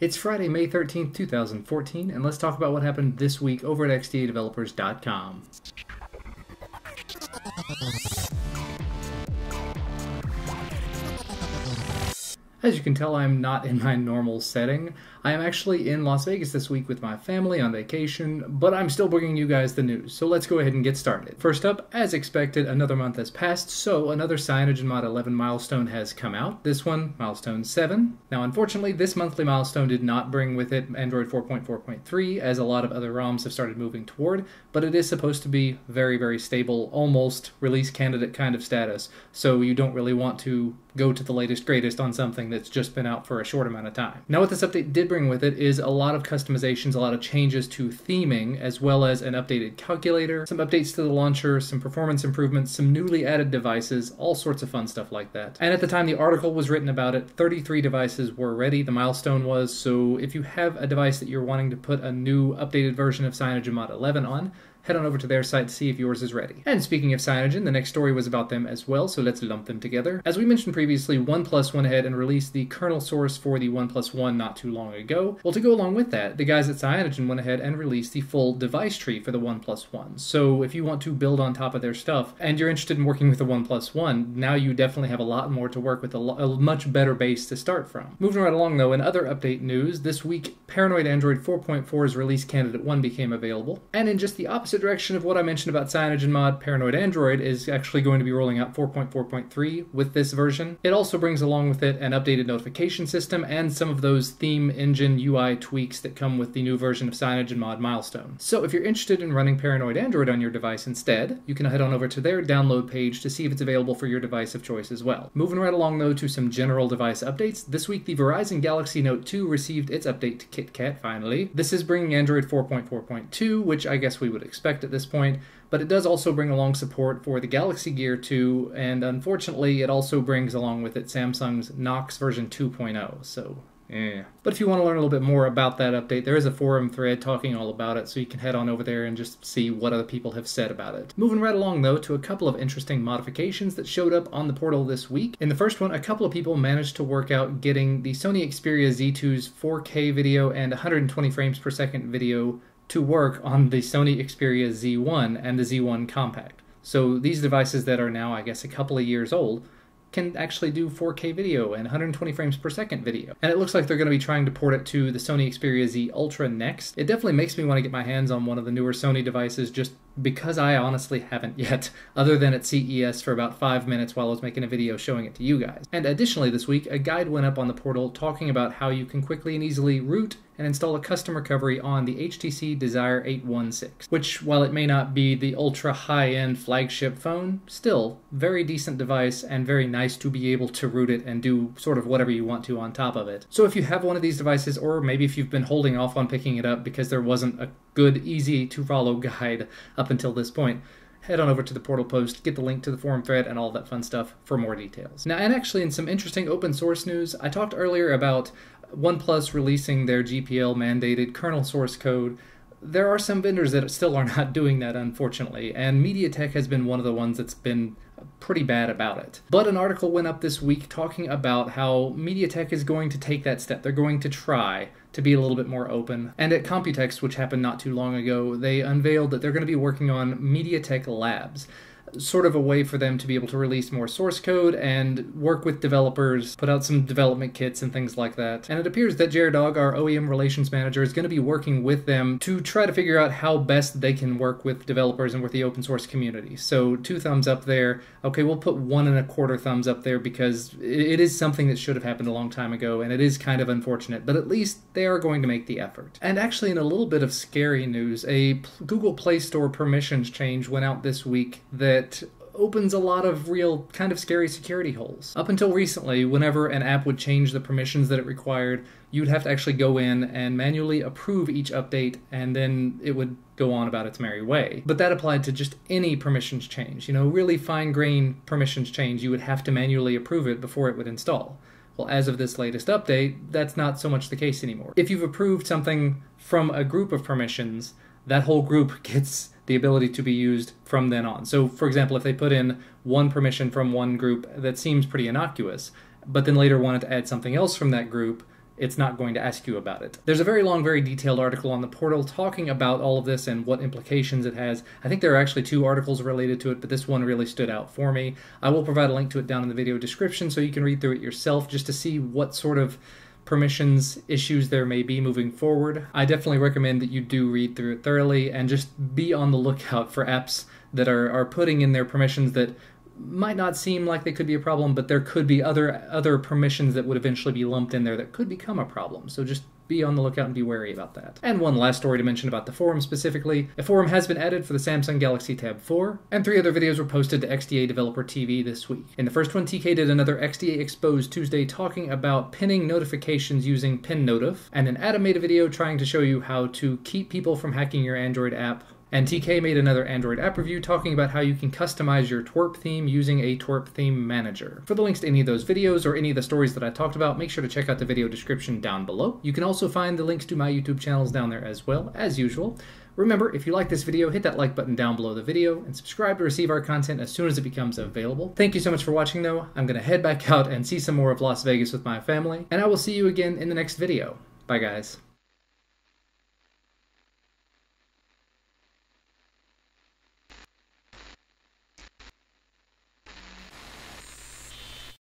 It's Friday, May 13th, 2014, and let's talk about what happened this week over at xdadevelopers.com. As you can tell, I'm not in my normal setting. I am actually in Las Vegas this week with my family on vacation, but I'm still bringing you guys the news, so let's go ahead and get started. First up, as expected, another month has passed, so another Cyanogen Mod 11 milestone has come out. This one, milestone 7. Now, unfortunately, this monthly milestone did not bring with it Android 4.4.3, as a lot of other ROMs have started moving toward, but it is supposed to be very, very stable, almost release candidate kind of status, so you don't really want to go to the latest greatest on something that's just been out for a short amount of time. Now, what this update did bring with it is a lot of customizations, a lot of changes to theming, as well as an updated calculator, some updates to the launcher, some performance improvements, some newly added devices, all sorts of fun stuff like that. And at the time the article was written about it, 33 devices were ready, the milestone was, so if you have a device that you're wanting to put a new updated version of Cyanogen Mod 11 on, head on over to their site to see if yours is ready. And speaking of Cyanogen, the next story was about them as well, so let's lump them together. As we mentioned previously, OnePlus went ahead and released the kernel source for the OnePlus One not too long ago. Well, to go along with that, the guys at Cyanogen went ahead and released the full device tree for the OnePlus One. So if you want to build on top of their stuff, and you're interested in working with the OnePlus One, now you definitely have a lot more to work with, a much better base to start from. Moving right along though, in other update news, this week, Paranoid Android 4.4's release candidate 1 became available, and in just the opposite direction of what I mentioned about Cyanogen Mod, Paranoid Android is actually going to be rolling out 4.4.3 with this version. It also brings along with it an updated notification system and some of those theme engine UI tweaks that come with the new version of Cyanogen Mod Milestone. So if you're interested in running Paranoid Android on your device instead, you can head on over to their download page to see if it's available for your device of choice as well. Moving right along though to some general device updates, this week the Verizon Galaxy Note 2 received its update to KitKat finally. This is bringing Android 4.4.2, which I guess we would expect at this point, but it does also bring along support for the Galaxy Gear 2, and unfortunately it also brings along with it Samsung's Knox version 2.0, so But if you want to learn a little bit more about that update, there is a forum thread talking all about it, so you can head on over there and just see what other people have said about it. Moving right along though to a couple of interesting modifications that showed up on the portal this week. In the first one, a couple of people managed to work out getting the Sony Xperia Z2's 4K video and 120 frames per second video to work on the Sony Xperia Z1 and the Z1 Compact. So these devices that are now, I guess, a couple of years old can actually do 4K video and 120 frames per second video. And it looks like they're going to be trying to port it to the Sony Xperia Z Ultra next. It definitely makes me want to get my hands on one of the newer Sony devices just because I honestly haven't yet, other than at CES for about 5 minutes while I was making a video showing it to you guys. And additionally this week, a guide went up on the portal talking about how you can quickly and easily root and install a custom recovery on the HTC Desire 816, which, while it may not be the ultra high-end flagship phone, still very decent device and very nice to be able to root it and do sort of whatever you want to on top of it. So if you have one of these devices, or maybe if you've been holding off on picking it up because there wasn't a good, easy to follow guide up until this point, head on over to the portal post, get the link to the forum thread and all that fun stuff for more details. Now, and actually in some interesting open source news, I talked earlier about OnePlus releasing their GPL mandated kernel source code. There are some vendors that still are not doing that, unfortunately, and MediaTek has been one of the ones that's been pretty bad about it. But an article went up this week talking about how MediaTek is going to take that step. They're going to try to be a little bit more open. And at Computex, which happened not too long ago, they unveiled that they're going to be working on MediaTek Labs, sort of a way for them to be able to release more source code and work with developers, put out some development kits and things like that. And it appears that Jared Dog, our OEM relations manager, is going to be working with them to try to figure out how best they can work with developers and with the open source community. So 2 thumbs up there. Okay, we'll put 1.25 thumbs up there because it is something that should have happened a long time ago, and it is kind of unfortunate, but at least they are going to make the effort. And actually, in a little bit of scary news, a Google Play Store permissions change went out this week that opens a lot of real kind of scary security holes. Up until recently, whenever an app would change the permissions that it required, you'd have to actually go in and manually approve each update, and then it would go on about its merry way. But that applied to just any permissions change. You know, really fine-grained permissions change, you would have to manually approve it before it would install. Well, as of this latest update, that's not so much the case anymore. If you've approved something from a group of permissions, that whole group gets the ability to be used from then on. So, for example, if they put in one permission from one group that seems pretty innocuous, but then later wanted to add something else from that group, it's not going to ask you about it. There's a very long, very detailed article on the portal talking about all of this and what implications it has. I think there are actually 2 articles related to it, but this one really stood out for me. I will provide a link to it down in the video description so you can read through it yourself just to see what sort of permissions issues there may be moving forward. I definitely recommend that you do read through it thoroughly and just be on the lookout for apps that are putting in their permissions that might not seem like they could be a problem, but there could be other permissions that would eventually be lumped in there that could become a problem. So just be on the lookout and be wary about that. And one last story to mention about the forum specifically. A forum has been added for the Samsung Galaxy Tab 4, and 3 other videos were posted to XDA Developer TV this week. In the first one, TK did another XDA Exposed Tuesday talking about pinning notifications using PinNotif, and then Adam made a video trying to show you how to keep people from hacking your Android app. And TK made another Android app review talking about how you can customize your twerp theme using a twerp theme manager. For the links to any of those videos or any of the stories that I talked about, make sure to check out the video description down below. You can also find the links to my YouTube channels down there as well, as usual. Remember, if you like this video, hit that like button down below the video and subscribe to receive our content as soon as it becomes available. Thank you so much for watching though. I'm going to head back out and see some more of Las Vegas with my family, and I will see you again in the next video. Bye guys.